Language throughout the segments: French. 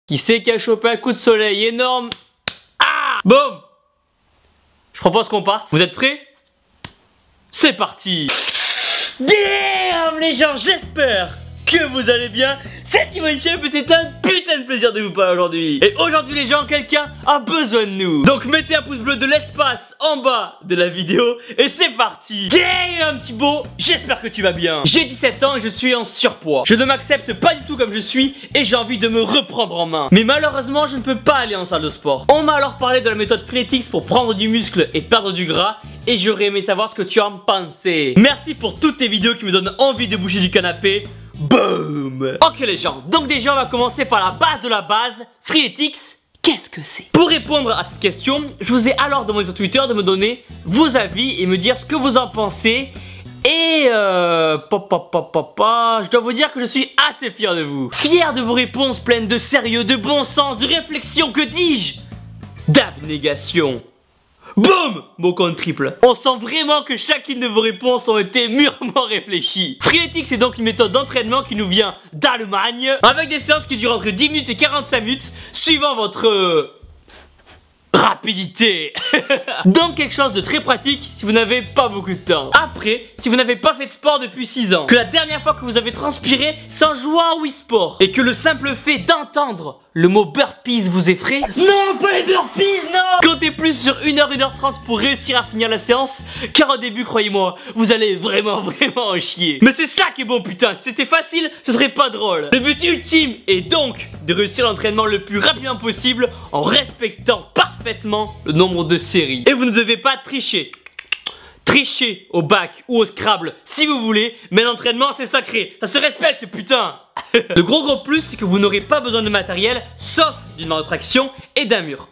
Qui c'est qui a chopé un coup de soleil énorme? Ah! Boum! Je propose qu'on parte. Vous êtes prêts? C'est parti! Damn les gens, j'espère que vous allez bien. C'est Timon Chef et c'est un putain de plaisir de vous parler aujourd'hui. Et aujourd'hui les gens, quelqu'un a besoin de nous. Donc mettez un pouce bleu de l'espace en bas de la vidéo et c'est parti. Damn Thibaut, j'espère que tu vas bien. J'ai 17 ans et je suis en surpoids. Je ne m'accepte pas du tout comme je suis et j'ai envie de me reprendre en main. Mais malheureusement je ne peux pas aller en salle de sport. On m'a alors parlé de la méthode Freeletics pour prendre du muscle et perdre du gras. Et j'aurais aimé savoir ce que tu en pensais. Merci pour toutes tes vidéos qui me donnent envie de bouger du canapé. Boom! Ok les gens, donc déjà on va commencer par la base de la base. Freeletics, qu'est-ce que c'est? Pour répondre à cette question, je vous ai alors demandé sur Twitter de me donner vos avis et me dire ce que vous en pensez. Et je dois vous dire que je suis assez fier de vous. Fier de vos réponses pleines de sérieux, de bon sens, de réflexion, que dis-je? D'abnégation. Boum! Mot compte triple. On sent vraiment que chacune de vos réponses ont été mûrement réfléchies. Freeletics c'est donc une méthode d'entraînement qui nous vient d'Allemagne, avec des séances qui durent entre 10 minutes et 45 minutes, suivant votre rapidité. Donc quelque chose de très pratique si vous n'avez pas beaucoup de temps. Après, si vous n'avez pas fait de sport depuis 6 ans, que la dernière fois que vous avez transpiré sans jouer à Wii Sport, et que le simple fait d'entendre le mot burpees vous effraie. Non, pas les burpees, non! Comptez plus sur 1h, 1h30 pour réussir à finir la séance, car au début, croyez-moi, vous allez vraiment en chier. Mais c'est ça qui est bon, putain, si c'était facile, ce serait pas drôle. Le but ultime est donc de réussir l'entraînement le plus rapidement possible en respectant parfaitement le nombre de séries. Et vous ne devez pas tricher. Trichez au bac ou au Scrabble si vous voulez, mais l'entraînement c'est sacré, ça se respecte putain. Le gros plus c'est que vous n'aurez pas besoin de matériel sauf d'une barre de traction et d'un mur.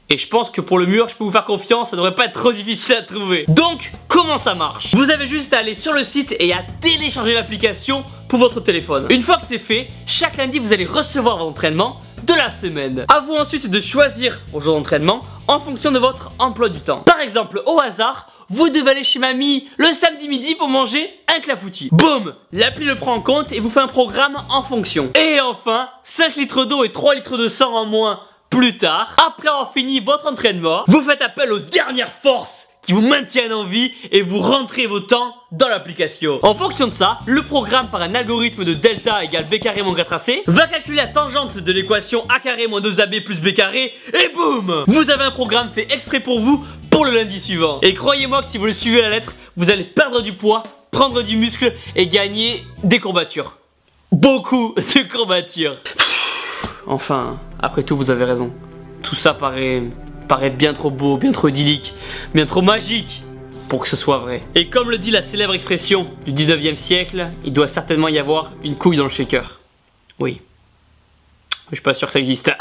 Et je pense que pour le mur je peux vous faire confiance, ça devrait pas être trop difficile à trouver. Donc comment ça marche? Vous avez juste à aller sur le site et à télécharger l'application pour votre téléphone. Une fois que c'est fait, chaque lundi vous allez recevoir votre entraînement de la semaine. À vous ensuite de choisir vos jours d'entraînement en fonction de votre emploi du temps. Par exemple, au hasard, vous devez aller chez mamie le samedi midi pour manger un clafoutis. Boum! L'appli le prend en compte et vous fait un programme en fonction. Et enfin, 5 litres d'eau et 3 litres de sang en moins plus tard. Après avoir fini votre entraînement, vous faites appel aux dernières forces qui vous maintiennent en vie et vous rentrez vos temps dans l'application. En fonction de ça, le programme par un algorithme de delta égale b carré moins 4ac va calculer la tangente de l'équation a carré moins 2ab plus b carré et boum! Vous avez un programme fait exprès pour vous pour le lundi suivant. Et croyez-moi que si vous le suivez à la lettre, vous allez perdre du poids, prendre du muscle et gagner des courbatures. Beaucoup de courbatures. Enfin, après tout vous avez raison. Tout ça paraît bien trop beau, bien trop idyllique, bien trop magique pour que ce soit vrai. Et comme le dit la célèbre expression du 19e siècle, il doit certainement y avoir une couille dans le shaker. Oui. Je suis pas sûr que ça existe.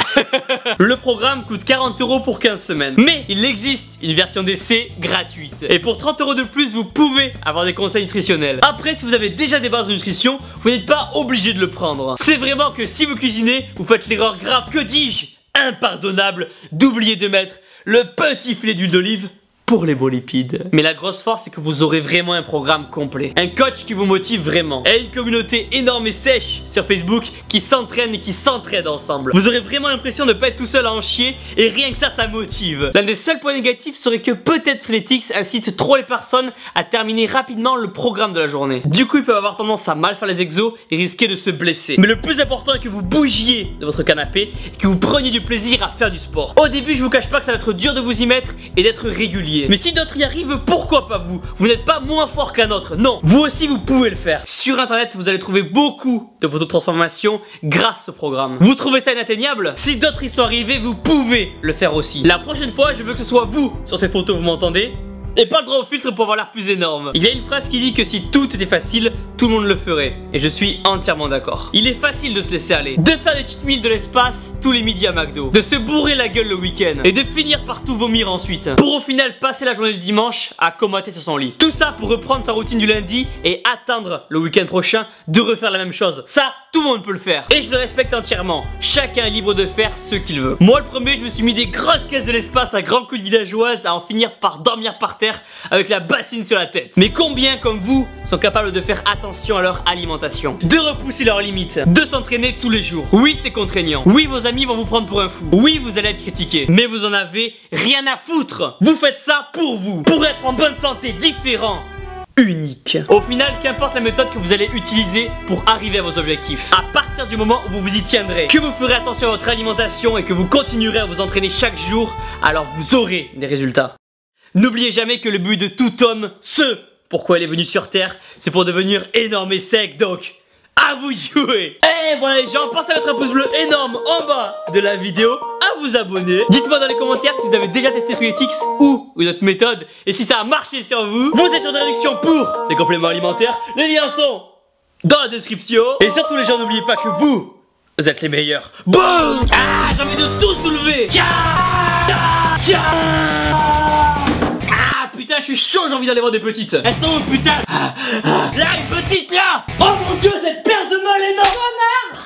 Le programme coûte 40 € pour 15 semaines. Mais il existe une version d'essai gratuite. Et pour 30 € de plus, vous pouvez avoir des conseils nutritionnels. Après, si vous avez déjà des bases de nutrition, vous n'êtes pas obligé de le prendre. C'est vraiment que si vous cuisinez, vous faites l'erreur grave, que dis-je, impardonnable, d'oublier de mettre le petit filet d'huile d'olive pour les beaux lipides. Mais la grosse force c'est que vous aurez vraiment un programme complet. Un coach qui vous motive vraiment. Et une communauté énorme et sèche sur Facebook qui s'entraîne et qui s'entraide ensemble. Vous aurez vraiment l'impression de ne pas être tout seul à en chier et rien que ça motive. L'un des seuls points négatifs serait que peut-être Freeletics incite trop les personnes à terminer rapidement le programme de la journée. Du coup ils peuvent avoir tendance à mal faire les exos et risquer de se blesser. Mais le plus important est que vous bougiez de votre canapé et que vous preniez du plaisir à faire du sport. Au début je vous cache pas que ça va être dur de vous y mettre et d'être régulier. Mais si d'autres y arrivent, pourquoi pas vous? Vous n'êtes pas moins fort qu'un autre, non. Vous aussi vous pouvez le faire. Sur internet vous allez trouver beaucoup de photos de transformation grâce à ce programme. Vous trouvez ça inatteignable? Si d'autres y sont arrivés, vous pouvez le faire aussi. La prochaine fois je veux que ce soit vous sur ces photos, vous m'entendez? Et pas le droit au filtre pour avoir l'air plus énorme. Il y a une phrase qui dit que si tout était facile, tout le monde le ferait. Et je suis entièrement d'accord. Il est facile de se laisser aller, de faire des cheat meals de l'espace tous les midis à McDo, de se bourrer la gueule le week-end et de finir par tout vomir ensuite, pour au final passer la journée du dimanche à comater sur son lit. Tout ça pour reprendre sa routine du lundi et attendre le week-end prochain de refaire la même chose. Ça, tout le monde peut le faire. Et je le respecte entièrement. Chacun est libre de faire ce qu'il veut. Moi le premier, je me suis mis des grosses caisses de l'espace à grands coups de villageoise à en finir par dormir par terre terre avec la bassine sur la tête. Mais combien comme vous sont capables de faire attention à leur alimentation, de repousser leurs limites, de s'entraîner tous les jours? Oui, c'est contraignant. Oui, vos amis vont vous prendre pour un fou. Oui, vous allez être critiqué. Mais vous en avez rien à foutre. Vous faites ça pour vous, pour être en bonne santé, différent, unique. Au final, qu'importe la méthode que vous allez utiliser pour arriver à vos objectifs, à partir du moment où vous vous y tiendrez, que vous ferez attention à votre alimentation et que vous continuerez à vous entraîner chaque jour, alors vous aurez des résultats. N'oubliez jamais que le but de tout homme, ce pourquoi il est venu sur Terre, c'est pour devenir énorme et sec, donc à vous de jouer. Et voilà les gens, pensez à mettre un pouce bleu énorme en bas de la vidéo, à vous abonner. Dites-moi dans les commentaires si vous avez déjà testé Freeletics ou une autre méthode et si ça a marché sur vous. Vous êtes sur des réductions pour les compléments alimentaires, les liens sont dans la description. Et surtout les gens, n'oubliez pas que vous êtes les meilleurs. Boum! Ah, j'ai envie de tout soulever. Putain, je suis chaud, j'ai envie d'aller voir des petites. Elles sont où, putain? Là, une petite là. Oh mon dieu, cette paire de molles énorme.